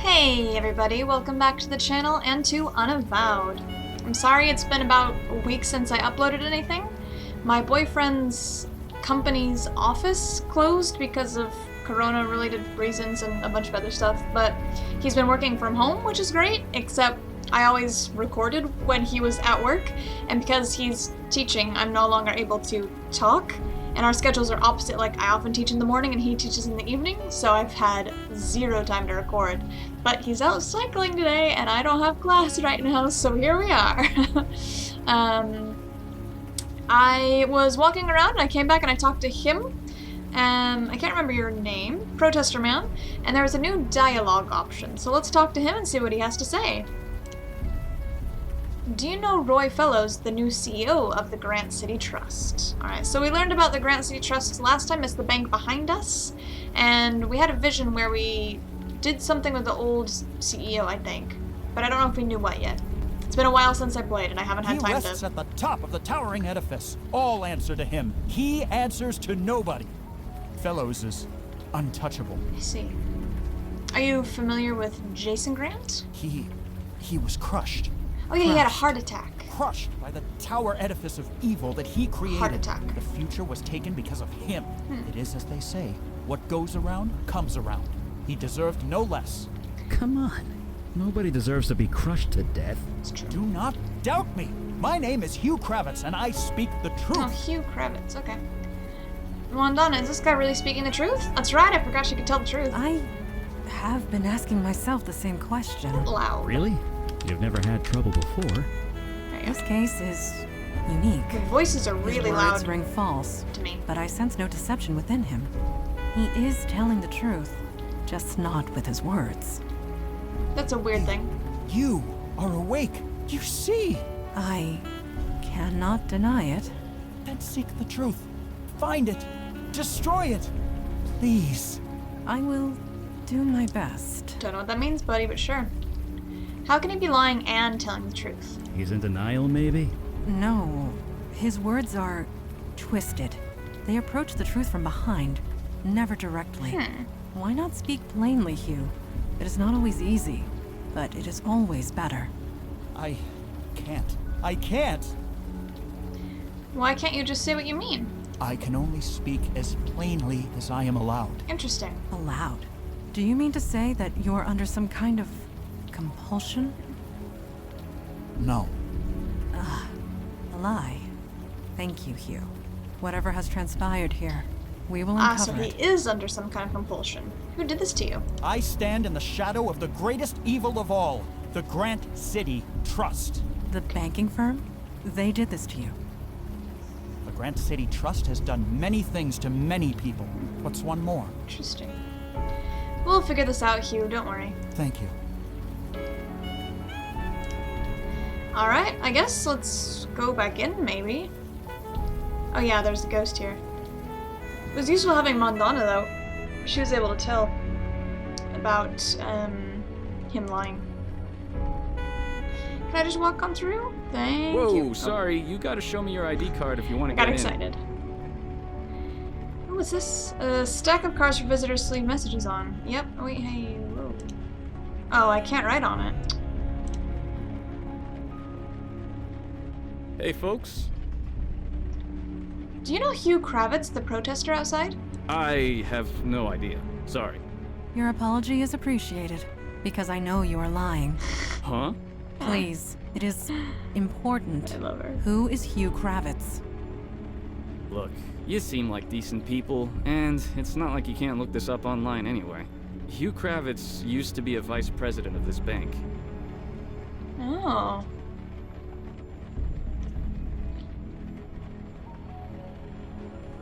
Hey everybody, welcome back to the channel and to Unavowed. I'm sorry it's been about a week since I uploaded anything. My boyfriend's company's office closed because of corona-related reasons and a bunch of other stuff, but he's been working from home, which is great, except I always recorded when he was at work, and because he's teaching, I'm no longer able to talk. And our schedules are opposite, like I often teach in the morning and he teaches in the evening, so I've had zero time to record. But he's out cycling today and I don't have class right now, so here we are. I was walking around and I came back and I talked to him. I can't remember your name, Protester Man, and there was a new dialogue option, so let's talk to him and see what he has to say. Do you know Roy Fellows, the new CEO of the Grant City Trust? Alright, so we learned about the Grant City Trust last time. It's the bank behind us, and we had a vision where we did something with the old CEO, I think. But I don't know if we knew what yet. It's been a while since I played, and I haven't had time to... He rests at the top of the towering edifice. All answer to him. He answers to nobody. Fellows is untouchable. I see. Are you familiar with Jason Grant? He was crushed. Oh yeah, he had a heart attack. Crushed by the tower edifice of evil that he created. Heart attack. The future was taken because of him. It is as they say, what goes around comes around. He deserved no less. Come on. Nobody deserves to be crushed to death. It's true. Do not doubt me. My name is Hugh Kravitz, and I speak the truth. Oh, Hugh Kravitz, okay. Wandana, is this guy really speaking the truth? That's right, I forgot she could tell the truth. I have been asking myself the same question. Loud. Really? You've never had trouble before. There you This go. case is unique. The voices are really His words loud ring false, to me. but I sense no deception within him. He is telling the truth, just not with his words. That's a weird thing. You are awake. You see. I cannot deny it. Then seek the truth. Find it. Destroy it. Please. I will do my best. Don't know what that means, buddy, but sure. How can he be lying and telling the truth? He's in denial, maybe? No, his words are twisted. They approach the truth from behind, never directly. Why not speak plainly, Hugh? It is not always easy, but it is always better. I can't. I can't. Why can't you just say what you mean? I can only speak as plainly as I am allowed. Interesting. Allowed? Do you mean to say that you're under some kind of compulsion? No. A lie. Thank you, Hugh. Whatever has transpired here, we will So uncover he it. is under some kind of compulsion. Who did this to you? I stand in the shadow of the greatest evil of all, the Grant City Trust. The banking firm? They did this to you. The Grant City Trust has done many things to many people. What's one more? Interesting. We'll figure this out, Hugh, don't worry. Thank you. Alright, I guess let's go back in, maybe. Oh yeah, there's a ghost here. It was useful having Mondana, though. She was able to tell about, him lying. Can I just walk on through? Thank you. Whoa, sorry. You gotta show me your ID card if you want I to got get excited. What's this? A stack of cards for visitors to leave messages on. Yep. Oh, wait, hey, whoa. Oh, I can't write on it. in. Hey, folks. Do you know Hugh Kravitz, the protester outside? I have no idea. Sorry. Your apology is appreciated, because I know you are lying. Huh? Please, it is important. I love her. Who is Hugh Kravitz? Look, you seem like decent people, and it's not like you can't look this up online anyway. Hugh Kravitz used to be a vice president of this bank. Oh.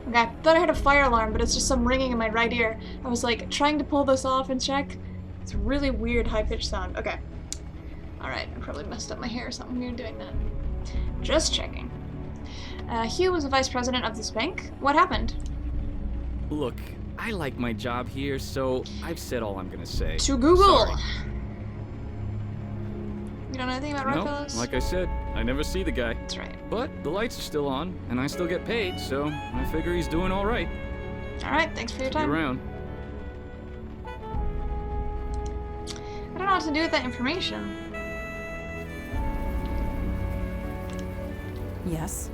Okay, I thought I heard a fire alarm, but it's just some ringing in my right ear. I was like trying to pull this off and check. It's a really weird high-pitched sound. Okay. Alright, I probably messed up my hair or something weird doing that. Just checking. Hugh was the vice president of this bank. What happened? Look, I like my job here, so I've said all I'm gonna say. To Google! Sorry. You don't know anything about No, Rockefeller's? like I said, I never see the guy. That's right. But the lights are still on, and I still get paid, so I figure he's doing all right. Alright, thanks for your See you time. around. I know what to do with that information. Yes.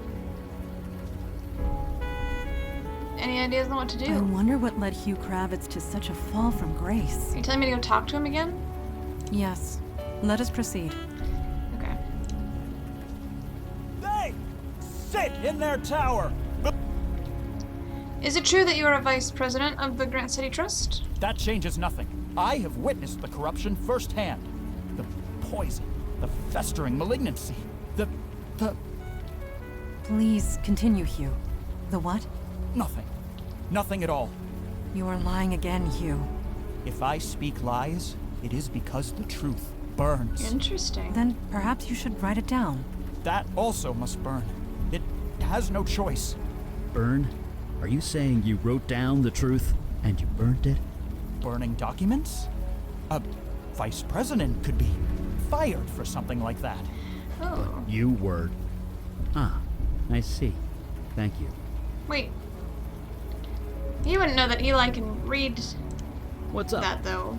Any ideas on what to do? I wonder what led Hugh Kravitz to such a fall from grace. Are you telling me to go talk to him again? Yes. Let us proceed. Okay. They sit in their tower. Is it true that you are a vice president of the Grant City Trust? That changes nothing. I have witnessed the corruption firsthand. The poison, the festering malignancy, the... Please continue, Hugh. The what? Nothing. Nothing at all. You are lying again, Hugh. If I speak lies, it is because the truth burns. Interesting. Then perhaps you should write it down. That also must burn. It has no choice. Burn? Are you saying you wrote down the truth and you burned it? Burning documents? A vice president could be fired for something like that. Oh. You were... Ah, I see. Thank you. Wait. You wouldn't know that Eli can read What's up? that, though.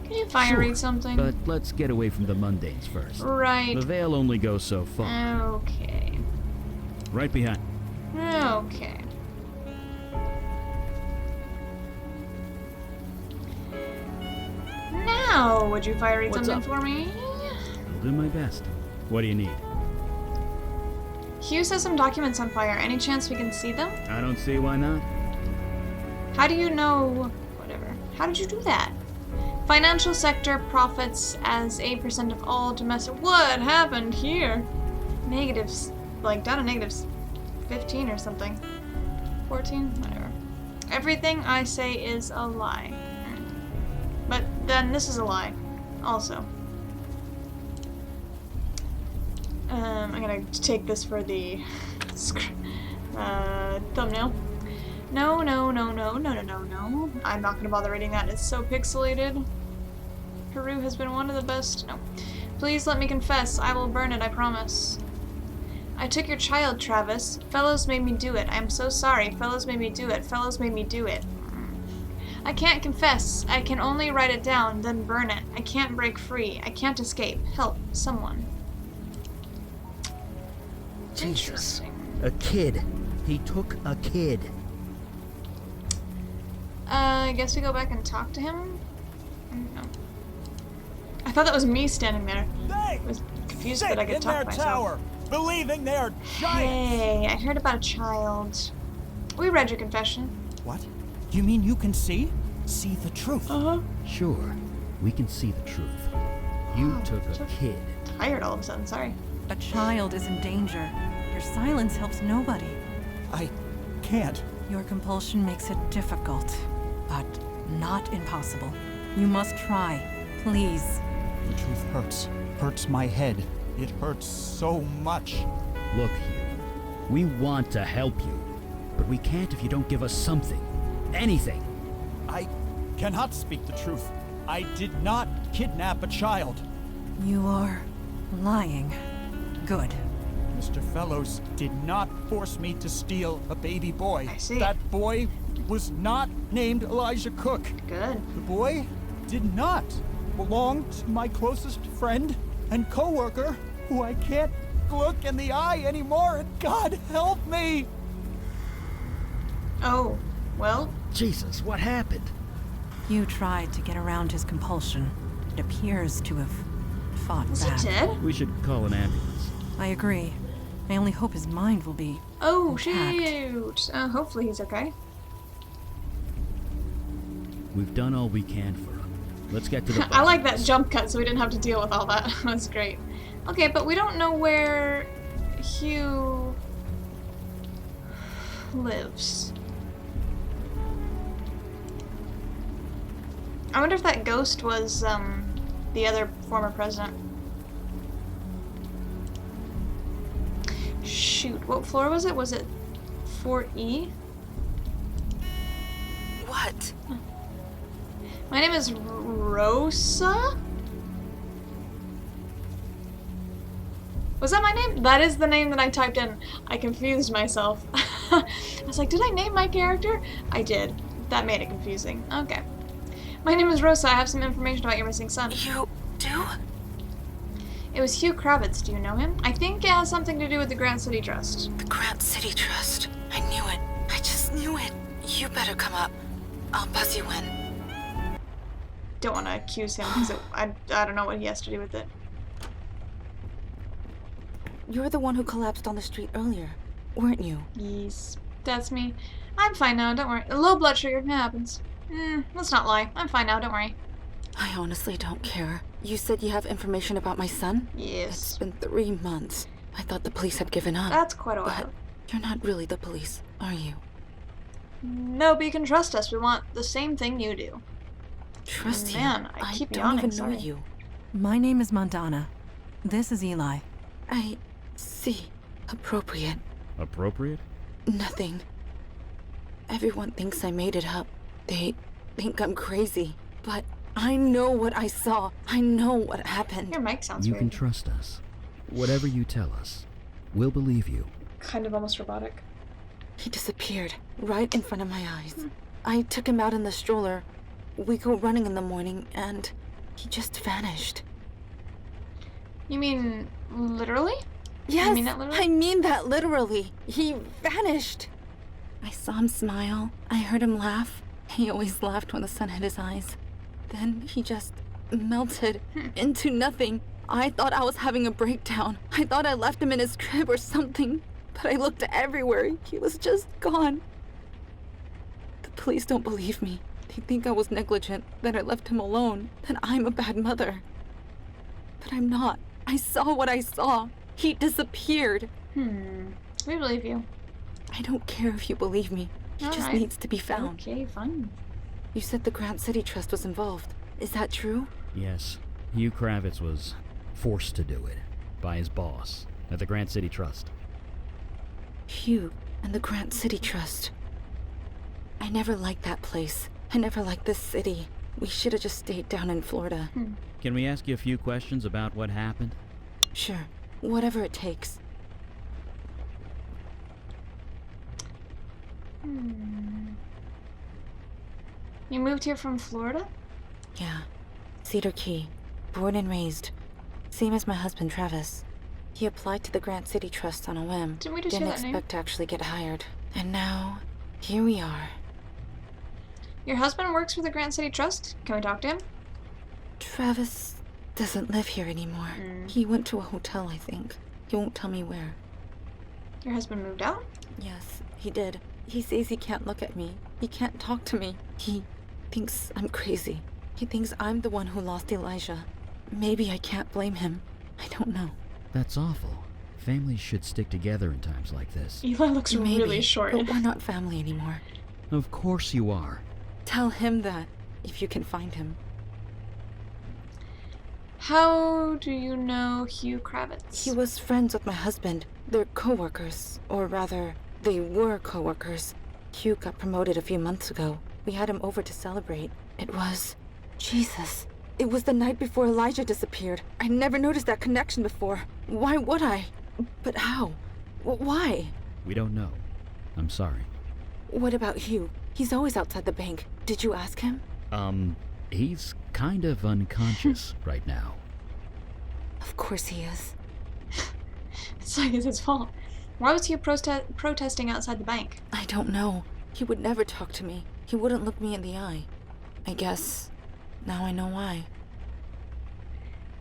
Can you fire Sure, read something? But let's get away from the mundanes first. Right. The veil only goes so far. Okay. Right behind. Okay. Now, would you fire read What's something up? for me? I'll do my best. What do you need? Hugh says some documents on fire. Any chance we can see them? I don't see why not. How do you know... Whatever. How did you do that? Financial sector profits as 8% of all domestic... What happened here? Negatives. Like, down to negatives 15 or something. 14? Whatever. Everything I say is a lie. But then this is a lie. Also. I'm gonna take this for the thumbnail. No. I'm not gonna bother reading that. It's so pixelated. Peru has been one of the best. No. Please let me confess. I will burn it, I promise. I took your child, Travis. Fellows made me do it. I am so sorry. Fellows made me do it. Fellows made me do it. I can't confess. I can only write it down, then burn it. I can't break free. I can't escape. Help. Someone. Jesus. A kid. He took a kid. I guess we go back and talk to him? No. I thought that was me standing there. They I was confused sit that I could in talk their to myself. tower, believing they are giants. Hey, I heard about a child. We read your confession. What? You mean you can see? See the truth? Uh-huh. Sure, we can see the truth. You took a kid. Tired all of a sudden, sorry. A child is in danger. Your silence helps nobody. I can't. Your compulsion makes it difficult, but not impossible. You must try. Please. The truth hurts. Hurts my head. It hurts so much. Look, Hugh, we want to help you, but we can't if you don't give us something. Anything. I cannot speak the truth. I did not kidnap a child. You are lying. Good. Mr. Fellows did not force me to steal a baby boy. I see. That boy was not named Elijah Cook. Good. The boy did not belong to my closest friend and co-worker, who I can't look in the eye anymore, and God help me! Oh, well, Jesus, what happened? You tried to get around his compulsion. It appears to have fought is back. he dead? We should call an ambulance. I agree. I only hope his mind will be Oh, intact. shoot. Hopefully he's okay. We've done all we can for him. Let's get to the I like bottom of that this. jump cut so we didn't have to deal with all that. That's great. Okay, but we don't know where Hugh lives. I wonder if that ghost was the other former president. Shoot, what floor was it? Was it 4E? What? My name is Rosa? Was that my name? That is the name that I typed in. I confused myself. I was like, did I name my character? I did. That made it confusing. Okay. My name is Rosa. I have some information about your missing son. You do? It was Hugh Kravitz. Do you know him? I think it has something to do with the Grant City Trust. The Grant City Trust. I knew it. I just knew it. You better come up. I'll buzz you in. Don't want to accuse him because I don't know what he has to do with it. You're the one who collapsed on the street earlier, weren't you? Yes, that's me. I'm fine now. Don't worry. Low blood sugar. It happens. Let's not lie. I'm fine now. Don't worry. I honestly don't care. You said you have information about my son? Yes. It's been 3 months. I thought the police had given up. That's quite a while. But you're not really the police, are you? No, but you can trust us. We want the same thing you do. Trust you? Man, I keep don't yawning, even sorry. know you. My name is Montana. This is Eli. I see. Appropriate. Appropriate? Nothing. Everyone thinks I made it up. They think I'm crazy. But I know what I saw. I know what happened. Your mic sounds You weird. can trust us. Whatever you tell us, we'll believe you. Kind of almost robotic. He disappeared right in front of my eyes. I took him out in the stroller. We go running in the morning, and he just vanished. You mean literally? Yes, You mean that literally? I mean that literally. He vanished. I saw him smile. I heard him laugh. He always laughed when the sun hit his eyes. Then he just melted into nothing. I thought I was having a breakdown. I thought I left him in his crib or something. But I looked everywhere. He was just gone. The police don't believe me. They think I was negligent, that I left him alone, that I'm a bad mother. But I'm not. I saw what I saw. He disappeared. We believe you. I don't care if you believe me. He just Alright. needs to be found. Okay, fine. You said the Grant City Trust was involved. Is that true? Yes, Hugh Kravitz was forced to do it by his boss at the Grant City Trust. Hugh and the Grant City Trust. I never liked that place. I never liked this city. We should have just stayed down in Florida. Can we ask you a few questions about what happened? Sure. Whatever it takes. You moved here from Florida? Yeah. Cedar Key. Born and raised. Same as my husband, Travis. He applied to the Grant City Trust on a whim. Didn't we just hear Didn't that name? expect to actually get hired. And now, here we are. Your husband works for the Grant City Trust? Can we talk to him? Travis doesn't live here anymore. He went to a hotel, I think. He won't tell me where. Your husband moved out? Yes, he did. He says he can't look at me. He can't talk to me. He thinks I'm crazy. He thinks I'm the one who lost Elijah. Maybe I can't blame him. I don't know. That's awful. Families should stick together in times like this. Eli looks Maybe, really short. but we're not family anymore. Of course you are. Tell him that, if you can find him. How do you know Hugh Kravitz? He was friends with my husband. They're co-workers. Or rather, they were co-workers. Hugh got promoted a few months ago. We had him over to celebrate. It was... Jesus. It was the night before Elijah disappeared. I never noticed that connection before. Why would I? But how? Why? We don't know. I'm sorry. What about Hugh? He's always outside the bank. Did you ask him? He's kind of unconscious right now. Of course he is. It's like it's his fault. Why was he protesting outside the bank? I don't know. He would never talk to me. He wouldn't look me in the eye. I guess now I know why.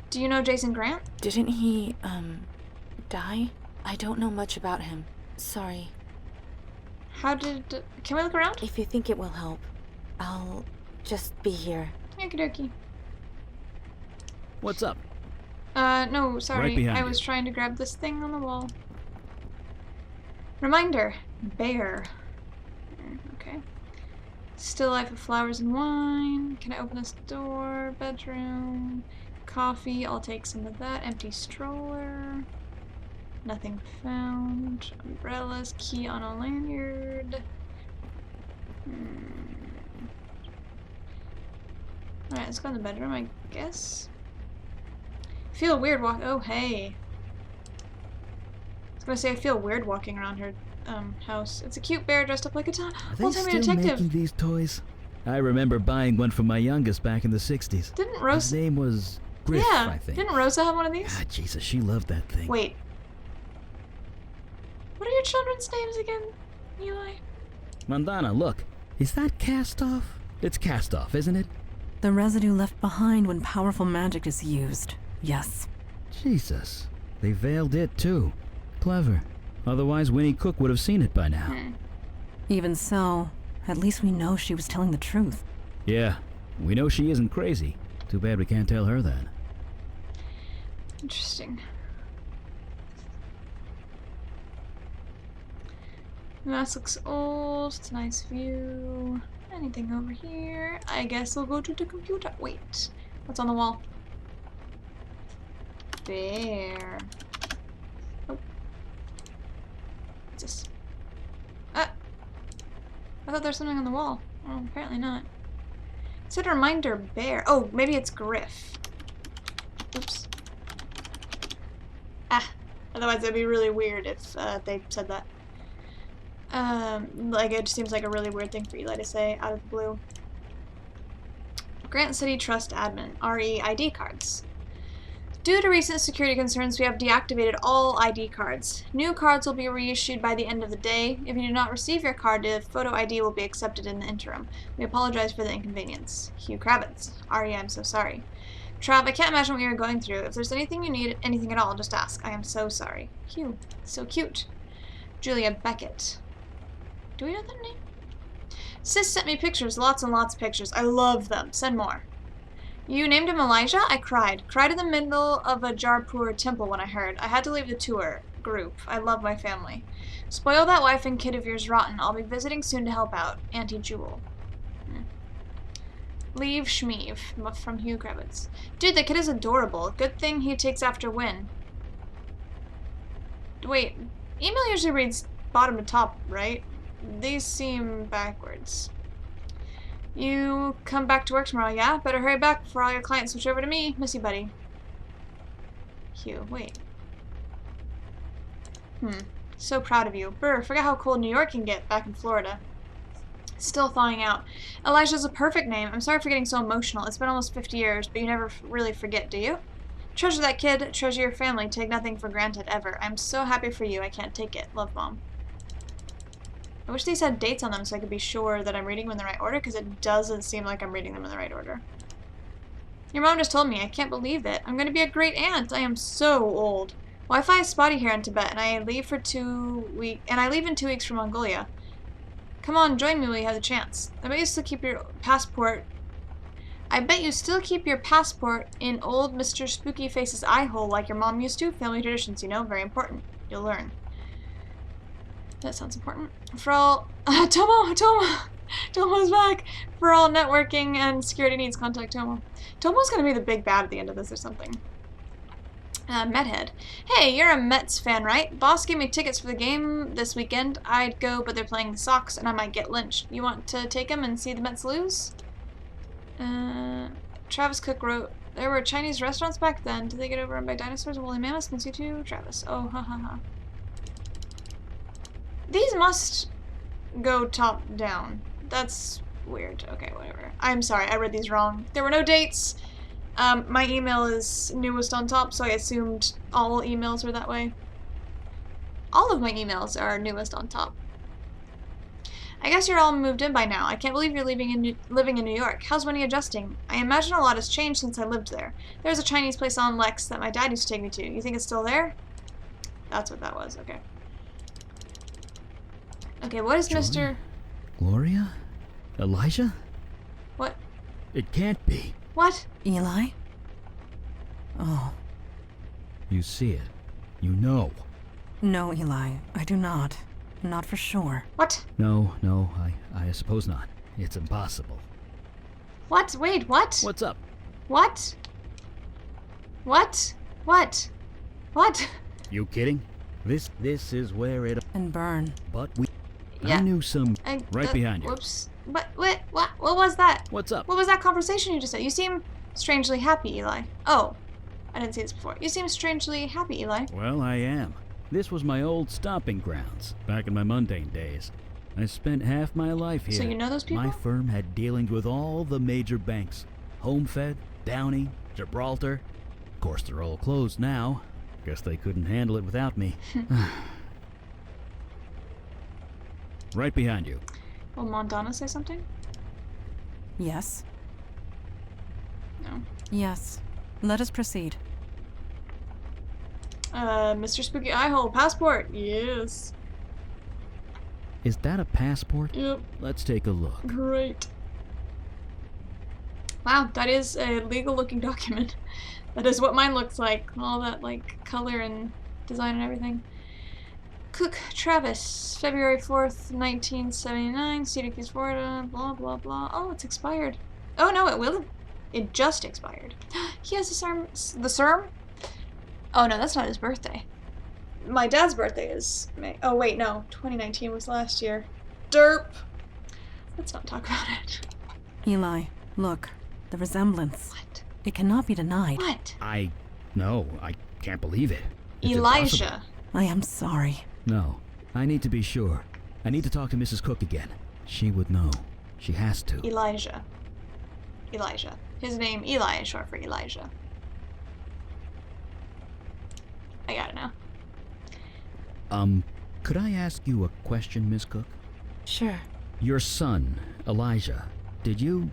Do you know Jason Grant? Didn't he, die? I don't know much about him. Sorry. How did... Can we look around? If you think it will help, I'll just be here. Okie dokie. What's up? No, sorry. Right behind I was you. trying to grab this thing on the wall. Reminder. Bear. Okay. Still life of flowers and wine. Can I open this door? Bedroom. Coffee. I'll take some of that. Empty stroller. Nothing found. Umbrellas. Key on a lanyard. Alright, let's go in the bedroom, I guess. Feel weird oh, hey. I was gonna say I feel weird walking around her house. It's a cute bear dressed up like a Are they old-timey still detective. making these toys? I remember buying one for my youngest back in the 60s. Didn't His Rosa... name was Griff, Yeah, I think. didn't Rosa have one of these? Ah, Jesus, she loved that thing. Wait. What are your children's names again, Eli? Mandana, look. Is that cast off? It's cast off, isn't it? The residue left behind when powerful magic is used. Yes. Jesus. They veiled it, too. Clever. Otherwise, Winnie Cook would have seen it by now. Even so, at least we know she was telling the truth. Yeah, we know she isn't crazy. Too bad we can't tell her that. Interesting. The mask looks old. It's a nice view. Anything over here? I guess we'll go to the computer. Wait. What's on the wall? There. Oh. What's this? Ah! I thought there was something on the wall. Oh, apparently not. It said reminder bear. Oh, maybe it's Griff. Oops. Ah. Otherwise it'd be really weird if they said that. Like, it seems like a really weird thing for Eli to say out of the blue. Grant City Trust Admin. RE ID cards. Due to recent security concerns, we have deactivated all ID cards. New cards will be reissued by the end of the day. If you do not receive your card, a photo ID will be accepted in the interim. We apologize for the inconvenience. Hugh Kravitz. Arya, I'm so sorry. Trav, I can't imagine what you're going through. If there's anything you need, anything at all, just ask. I am so sorry. Hugh. So cute. Julia Beckett. Do we know that name? Sis sent me pictures. Lots and lots of pictures. I love them. Send more. You named him Elijah? I cried. Cried in the middle of a Jarpur temple when I heard. I had to leave the tour group. I love my family. Spoil that wife and kid of yours rotten. I'll be visiting soon to help out. Auntie Jewel. Leave Shmeev from Hugh Kravitz. Dude, the kid is adorable. Good thing he takes after Win. Wait, email usually reads bottom to top, right? These seem backwards. You come back to work tomorrow, yeah? Better hurry back before all your clients switch over to me. Miss you, buddy. Hugh, wait. So proud of you. Brr, forget how cold New York can get back in Florida. Still thawing out. Elijah's a perfect name. I'm sorry for getting so emotional. It's been almost 50 years, but you never really forget, do you? Treasure that kid. Treasure your family. Take nothing for granted, ever. I'm so happy for you. I can't take it. Love, Mom. I wish these had dates on them so I could be sure that I'm reading them in the right order, because it doesn't seem like I'm reading them in the right order. Your mom just told me. I can't believe it. I'm going to be a great aunt. I am so old. Wi-Fi is spotty here in Tibet, and I leave for 2 weeks. And I leave in 2 weeks for Mongolia. Come on, join me while you have the chance. I bet you still keep your passport. In old Mr. Spooky Face's eye hole like your mom used to. Family traditions, you know, very important. You'll learn. That sounds important. For all Tomo's back. For all networking and security needs, contact Tomo. Tomo's gonna be the big bad at the end of this or something. Methead. Hey, you're a Mets fan, right? Boss gave me tickets for the game this weekend. I'd go, but they're playing the Sox, and I might get lynched. You want to take them and see the Mets lose? Travis Cook wrote, there were Chinese restaurants back then. Did they get overrun by dinosaurs and woolly mammoths? Miss you too, Travis. Oh, ha ha ha. These must go top down. That's weird. Okay, whatever. I'm sorry, I read these wrong. There were no dates. My email is newest on top, so I assumed all emails were that way. All of my emails are newest on top. I guess you're all moved in by now. I can't believe you're living in New York. How's Winnie adjusting? I imagine a lot has changed since I lived there. There's a Chinese place on Lex that my dad used to take me to. You think it's still there? That's what that was. Okay. Okay, what is Joy? Mr. Gloria? Elijah? What? It can't be. What? Eli? Oh. You see it. You know. No, Eli, I do not. Not for sure. What? No, I suppose not. It's impossible. What? Wait, what? What's up? What? What? What? What? You kidding? This is where it... And burn. But we... Yeah. I knew some... right behind you. Whoops. But, what was that? What's up? What was that conversation you just had? You seem strangely happy, Eli. Oh. I didn't see this before. You seem strangely happy, Eli. Well, I am. This was my old stomping grounds, back in my mundane days. I spent half my life here. So you know those people? My firm had dealings with all the major banks. HomeFed, Downey, Gibraltar. Of course, they're all closed now. Guess they couldn't handle it without me. Right behind you. Will Montana say something? Yes. No. Yes. Let us proceed. Mr. Spooky Eyehole, passport. Yes. Is that a passport? Yep. Let's take a look. Great. Wow, that is a legal looking document. That is what mine looks like. All that like color and design and everything. Cook Travis, February 4th, 1979, Syracuse, Florida, blah blah blah. Oh, it's expired. Oh no, it will. It just expired. He has the CERM? Oh no, that's not his birthday. My dad's birthday is May. Oh wait, no. 2019 was last year. Derp! Let's not talk about it. Eli, look. The resemblance. What? It cannot be denied. What? No, I can't believe it. It's Elijah. impossible. I am sorry. No, I need to be sure. I need to talk to Mrs. Cook again. She would know. She has to. Elijah. His name, Eli, is short for Elijah. I got it now. Could I ask you a question, Miss Cook? Sure. Your son, Elijah, did you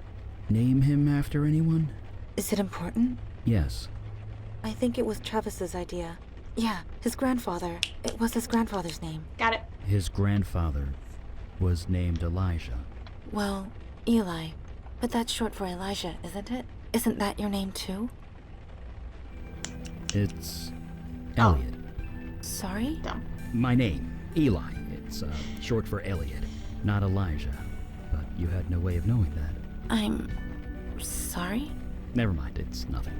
name him after anyone? Is it important? Yes. I think it was Travis's idea. Yeah, his grandfather. It was his grandfather's name. Got it. His grandfather was named Elijah. Well, Eli. But that's short for Elijah, isn't it? Isn't that your name too? It's Oh. Elliot. Sorry? Dumb. My name, Eli. It's short for Elliot, not Elijah. But you had no way of knowing that. I'm sorry? Never mind, it's nothing.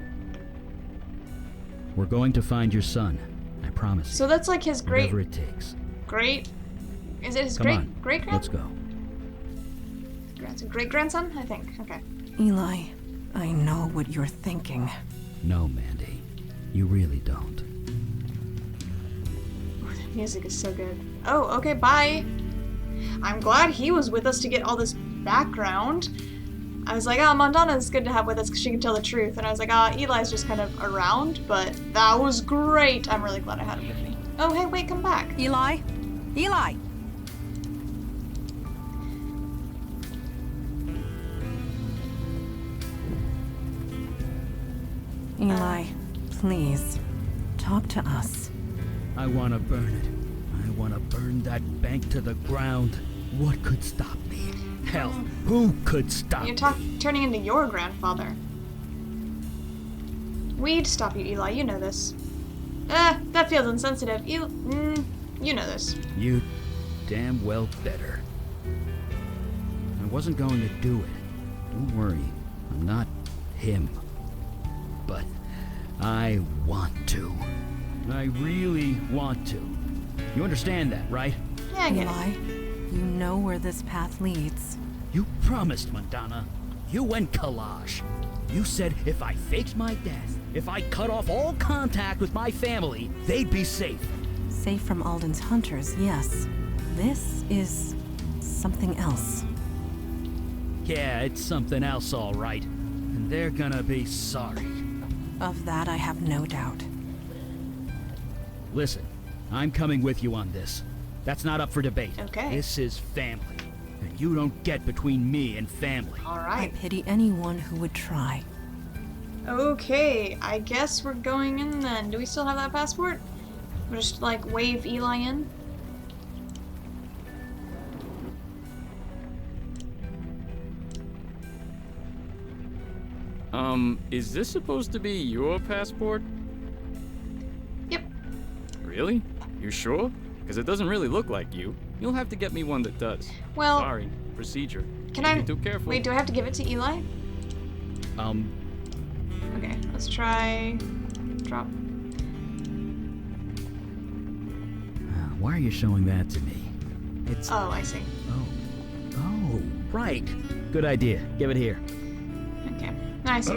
We're going to find your son. I promise So you. that's like his great, Whatever it takes. is it his Come on, great let's go. grandson? Great grandson? I think. Okay. Eli, I know what you're thinking. No, Mandy. You really don't. Ooh, the music is so good. Oh, okay, bye. I'm glad he was with us to get all this background. I was like, oh, Montana's good to have with us because she can tell the truth. And I was like, Eli's just kind of around, but that was great. I'm really glad I had him with me. Oh, hey, wait, come back. Eli? Eli! Eli, please, talk to us. I want to burn it. I want to burn that bank to the ground. What could stop me? Hell, who could stop You're me? turning into your grandfather. We'd stop you, Eli. You know this. That feels insensitive. You know this. You damn well better. I wasn't going to do it. Don't worry. I'm not him. But I want to. I really want to. You understand that, right? Yeah, I get it. Eli, you know where this path leads. You promised, Madonna. You and Kalash. You said if I faked my death, if I cut off all contact with my family, they'd be safe. Safe from Alden's hunters, yes. This is something else. Yeah, it's something else, all right. And they're gonna be sorry. Of that I have no doubt. Listen, I'm coming with you on this. That's not up for debate. Okay. This is family. And you don't get between me and family. All I right. pity anyone who would try. Okay, I guess we're going in then. Do we still have that passport? We'll just like wave Eli in. Is this supposed to be your passport? Yep. Really? You sure? Because it doesn't really look like you. You'll have to get me one that does. Well, Sorry, procedure. can Can't I? be too careful. Wait, do I have to give it to Eli? Okay, let's try. Drop. Why are you showing that to me? It's... Oh, I see. Oh, right. Good idea. Give it here. Okay. Nice.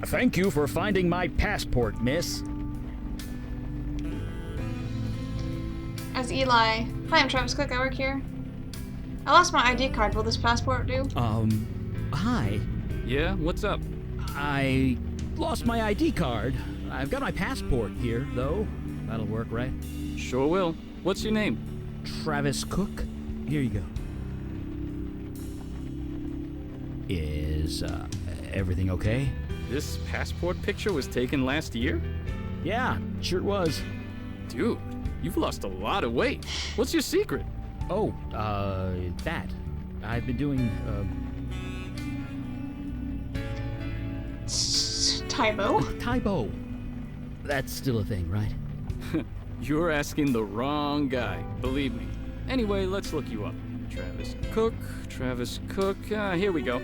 Thank you for finding my passport, miss. As Eli. Hi, I'm Travis Cook. I work here. I lost my ID card. Will this passport do? Hi. Yeah, what's up? I lost my ID card. I've got my passport here, though. That'll work, right? Sure will. What's your name? Travis Cook. Here you go. Is, everything okay? This passport picture was taken last year? Yeah, sure was. Dude, you've lost a lot of weight. What's your secret? Oh, that. I've been doing, Tybo? Tybo. That's still a thing, right? You're asking the wrong guy, believe me. Anyway, let's look you up. Travis Cook, here we go.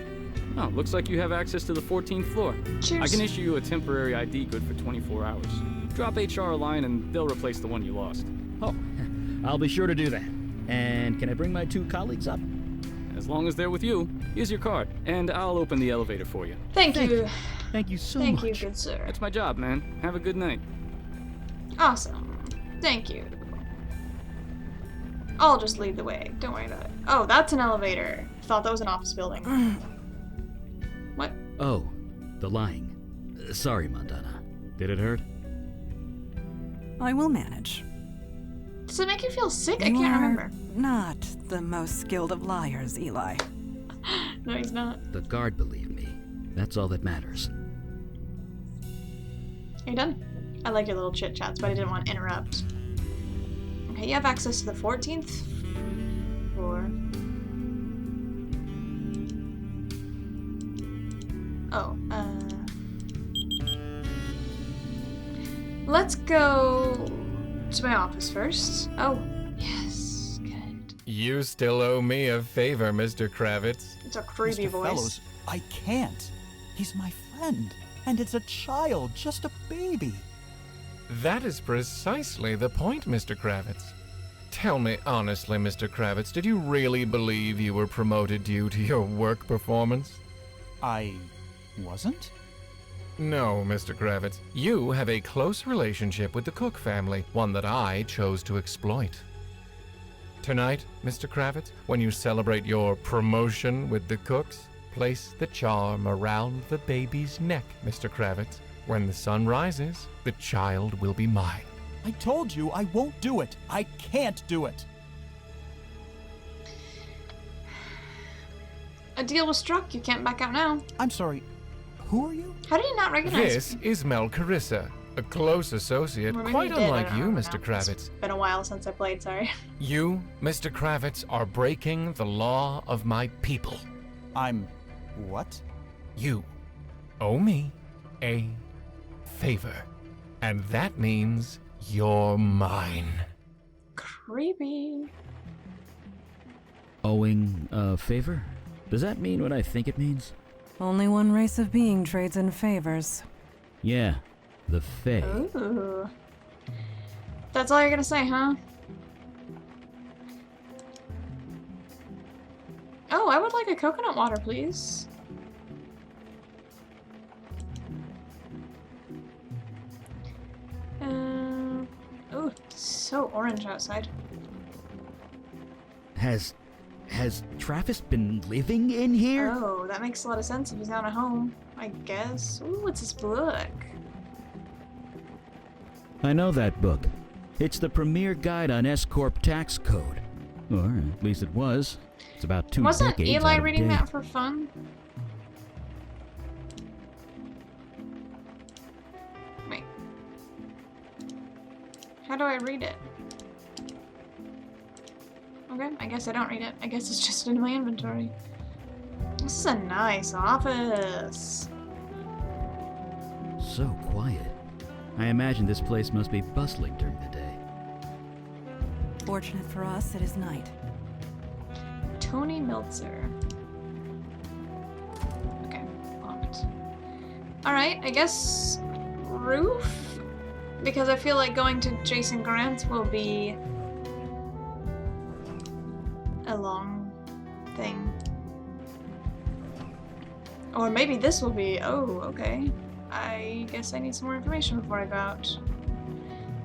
Oh, looks like you have access to the 14th floor. Cheers. I can issue you a temporary ID good for 24 hours. Drop HR a line and they'll replace the one you lost. Oh, I'll be sure to do that. And can I bring my 2 colleagues up? As long as they're with you, here's your card, and I'll open the elevator for you. Thank you. Thank you so Thank much. you, good sir. That's my job, man. Have a good night. Awesome. Thank you. I'll just lead the way. Don't worry about it. Oh, that's an elevator. Thought that was an office building. What? Oh, the lying. Sorry, Montana. Did it hurt? I will manage. Does it make you feel sick? I You can't are remember. Not the most skilled of liars, Eli. No, he's not. The guard believed me. That's all that matters. Are you done? I like your little chit chats, but I didn't want to interrupt. Okay, you have access to the 14th floor. Oh, let's go to my office first. Oh, yes, good. You still owe me a favor, Mr. Kravitz. It's a creepy Mr. voice. Fellows, I can't. He's my friend. And it's a child, just a baby. That is precisely the point, Mr. Kravitz. Tell me honestly, Mr. Kravitz, did you really believe you were promoted due to your work performance? I wasn't? No, Mr. Kravitz. You have a close relationship with the Cook family, one that I chose to exploit. Tonight, Mr. Kravitz, when you celebrate your promotion with the Cooks, place the charm around the baby's neck, Mr. Kravitz. When the sun rises, the child will be mine. I told you I won't do it. I can't do it. A deal was struck. You can't back out now. I'm sorry. Who are you? How did you not recognize This me? is Mel Carissa, a close associate, Or maybe quite you did, I unlike don't you, remember Mr. now. Kravitz. It's been a while since I played, sorry. You, Mr. Kravitz, are breaking the law of my people. I'm what? You owe me a favor, and that means you're mine. Creepy. Owing a favor? Does that mean what I think it means? Only one race of being trades in favors. Yeah, the Fae. Ooh. That's all you're gonna say, huh? Oh, I would like a coconut water, please. Oh, it's so orange outside. Has Travis been living in here? Oh, that makes a lot of sense if he's not at home, I guess. Ooh, what's this book? I know that book. It's the premier guide on S-Corp tax code. Or at least it was. It's about 2 Wasn't decades Eli out of reading date. that for fun? Wait. How do I read it? Okay, I guess I don't read it. I guess it's just in my inventory. This is a nice office. So quiet. I imagine this place must be bustling during the day. Fortunate for us, it is night. Tony Meltzer. Okay, locked. Alright, I guess roof? Because I feel like going to Jason Grant's will be a long thing. Or maybe this will be, oh, okay. I guess I need some more information before I go out.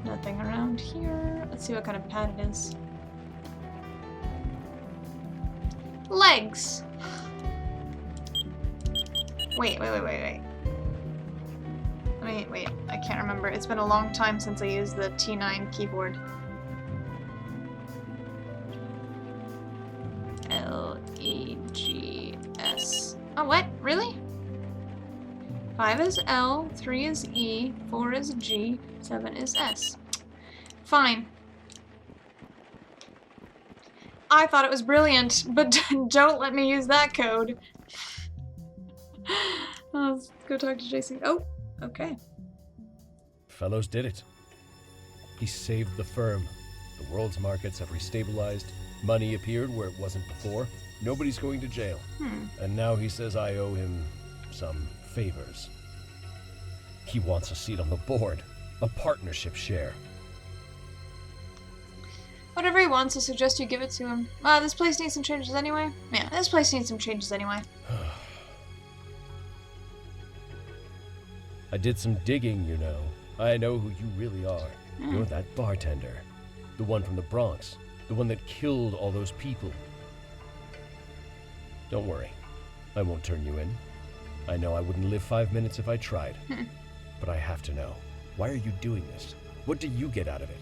Nothing around here. Let's see what kind of pad it is. Legs. Wait. Wait, I can't remember. It's been a long time since I used the T9 keyboard. L-E-G-S. Oh, what? Really? 5 is L, 3 is E, 4 is G, 7 is S. Fine. I thought it was brilliant, but don't let me use that code. Let's go talk to Jason. Oh, okay. Fellows did it. He saved the firm. The world's markets have restabilized. Money appeared where it wasn't before. Nobody's going to jail. And now he says I owe him some favors. He wants a seat on the board. A partnership share. Whatever he wants, I suggest you give it to him. This place needs some changes anyway. Yeah, this place needs some changes anyway. I did some digging, you know. I know who you really are. You're that bartender. The one from the Bronx. The one that killed all those people. Don't worry. I won't turn you in. I know I wouldn't live 5 minutes if I tried. But I have to know. Why are you doing this? What do you get out of it?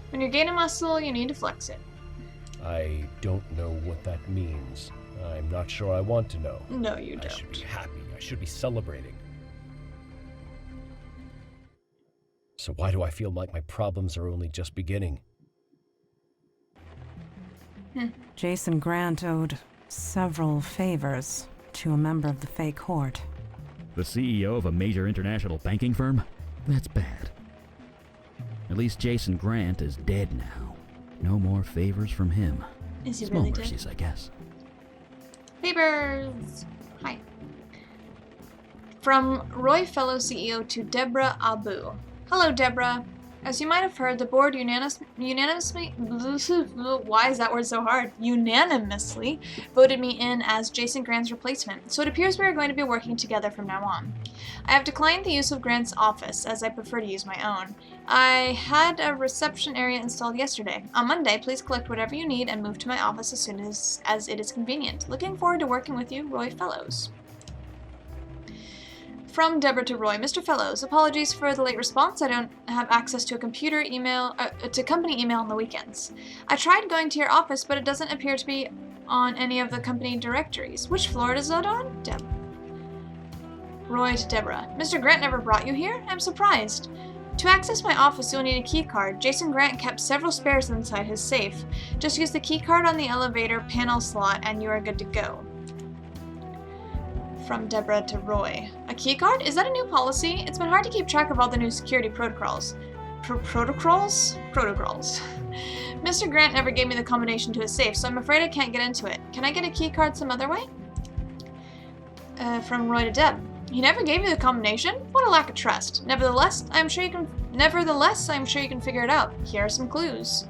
When you're gaining muscle, you need to flex it. I don't know what that means. I'm not sure I want to know. No, you don't. I should be happy. I should be celebrating. So why do I feel like my problems are only just beginning? Jason Grant owed several favors to a member of the fake court. The CEO of a major international banking firm? That's bad. At least Jason Grant is dead now. No more favors from him. Is he Small really dead? mercies, I guess. Papers! Hi. From Roy Fellow CEO to Deborah Abu. Hello, Deborah. As you might have heard, the board unanimously why is that word so hard? Unanimously voted me in as Jason Grant's replacement, so it appears we are going to be working together from now on. I have declined the use of Grant's office, as I prefer to use my own. I had a reception area installed yesterday. On Monday, please collect whatever you need and move to my office as soon as it is convenient. Looking forward to working with you, Roy Fellows. From Deborah to Roy. Mr. Fellows, apologies for the late response. I don't have access to a computer email, to company email on the weekends. I tried going to your office, but it doesn't appear to be on any of the company directories. Which floor is that on? Deb. Roy to Deborah. Mr. Grant never brought you here? I'm surprised. To access my office, you'll need a key card. Jason Grant kept several spares inside his safe. Just use the key card on the elevator panel slot and you are good to go. From Deborah to Roy. A keycard? Is that a new policy? It's been hard to keep track of all the new security protocols. Protocols? Protocols. Mr. Grant never gave me the combination to his safe, so I'm afraid I can't get into it. Can I get a keycard some other way? From Roy to Deb. He never gave you the combination? What a lack of trust. Nevertheless, I'm sure you can figure it out. Here are some clues.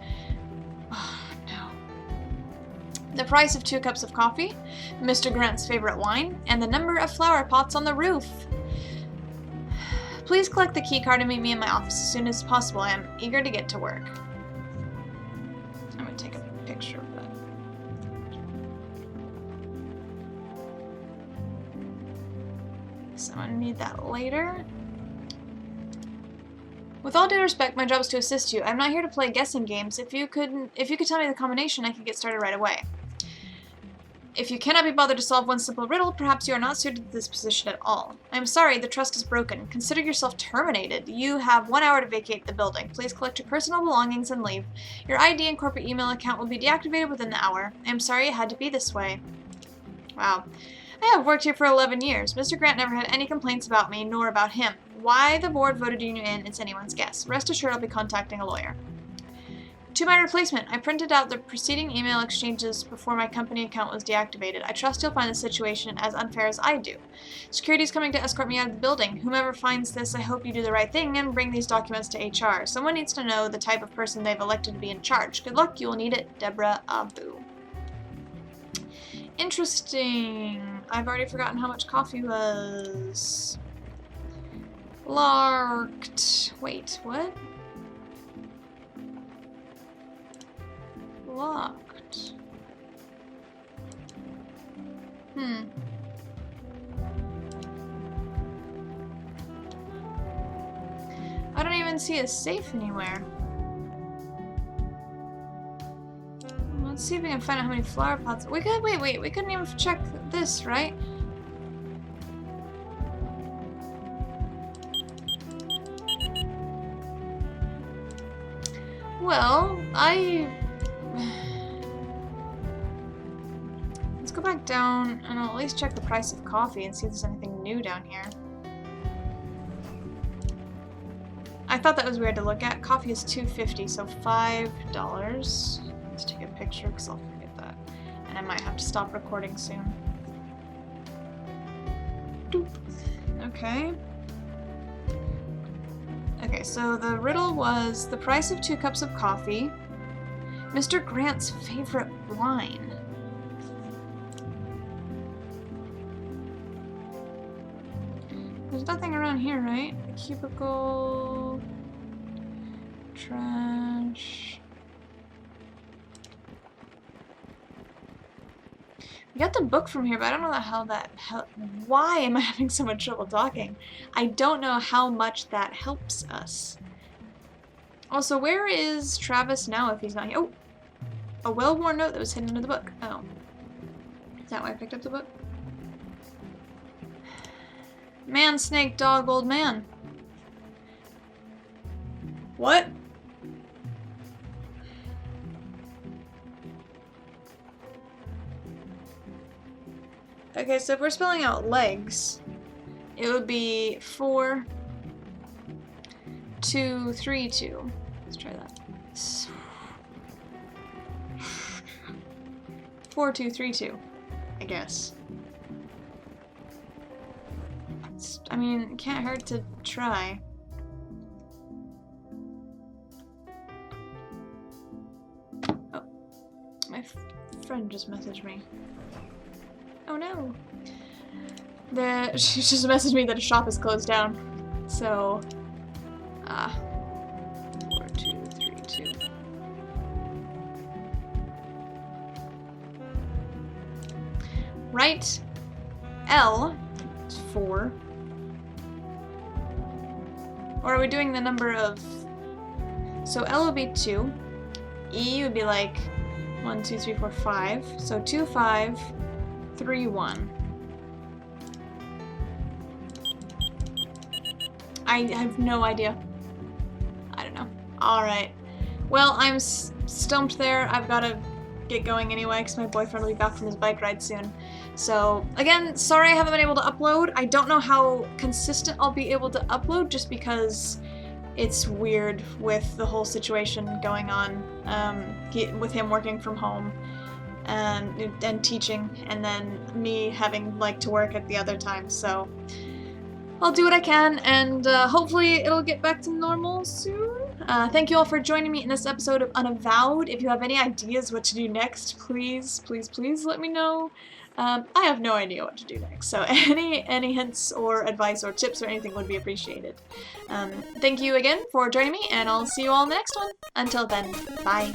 The price of 2 cups of coffee, Mr. Grant's favorite wine, and the number of flower pots on the roof. Please collect the key card and meet me in my office as soon as possible. I am eager to get to work. I'm going to take a picture of that. So I'm going to need that later. With all due respect, my job is to assist you. I'm not here to play guessing games. If you could tell me the combination, I could get started right away. If you cannot be bothered to solve one simple riddle, perhaps you are not suited to this position at all. I am sorry, the trust is broken. Consider yourself terminated. You have 1 hour to vacate the building. Please collect your personal belongings and leave. Your ID and corporate email account will be deactivated within the hour. I am sorry it had to be this way. Wow. I have worked here for 11 years. Mr. Grant never had any complaints about me, nor about him. Why the board voted you in, it's anyone's guess. Rest assured I'll be contacting a lawyer. To my replacement, I printed out the preceding email exchanges before my company account was deactivated. I trust you'll find the situation as unfair as I do. Security is coming to escort me out of the building. Whomever finds this, I hope you do the right thing and bring these documents to HR. Someone needs to know the type of person they've elected to be in charge. Good luck, you will need it. Deborah Abu. Interesting. I've already forgotten how much coffee was. Locked. Wait, what? Locked. even see a safe anywhere. Let's see if we can find out how many flower pots. We could wait. We couldn't even check this, right? Well, let's go back down and I'll at least check the price of coffee and see if there's anything new down here. I thought that was weird to look at. Coffee is $2.50, so $5. Let's take a picture because I'll forget that. And I might have to stop recording soon. Doop. Okay. Okay, so the riddle was the price of 2 cups of coffee, Mr. Grant's favorite wine. There's nothing around here, right? Cubicle, trash. We got the book from here, but I don't know why am I having so much trouble talking? I don't know how much that helps us. Also, where is Travis now if he's not here? Oh! A well-worn note that was hidden under the book. Oh. Is that why I picked up the book? Man, snake, dog, old man. What? Okay, so if we're spelling out legs, it would be 4, 2, 3, 2. Let's try that. 4, 2, 3, 2, I guess. I mean, it can't hurt to try. Oh, my friend just messaged me. Oh no. She just messaged me that a shop is closed down. So, 4, 2, 3, 2. Right. L is 4. Or are we doing the number of... So L would be 2. E would be like 1, 2, 3, 4, 5. So 2, 5, 3, 1. I have no idea. I don't know. Alright. Well, I'm stumped there. I've got to get going anyway because my boyfriend will be back from his bike ride soon. So, again, sorry I haven't been able to upload. I don't know how consistent I'll be able to upload just because it's weird with the whole situation going on with him working from home and teaching, and then me having to work at the other time. So I'll do what I can, and hopefully it'll get back to normal soon. Thank you all for joining me in this episode of Unavowed. If you have any ideas what to do next, please, please, please let me know. I have no idea what to do next, so any hints or advice or tips or anything would be appreciated. Thank you again for joining me, and I'll see you all in the next one. Until then, bye.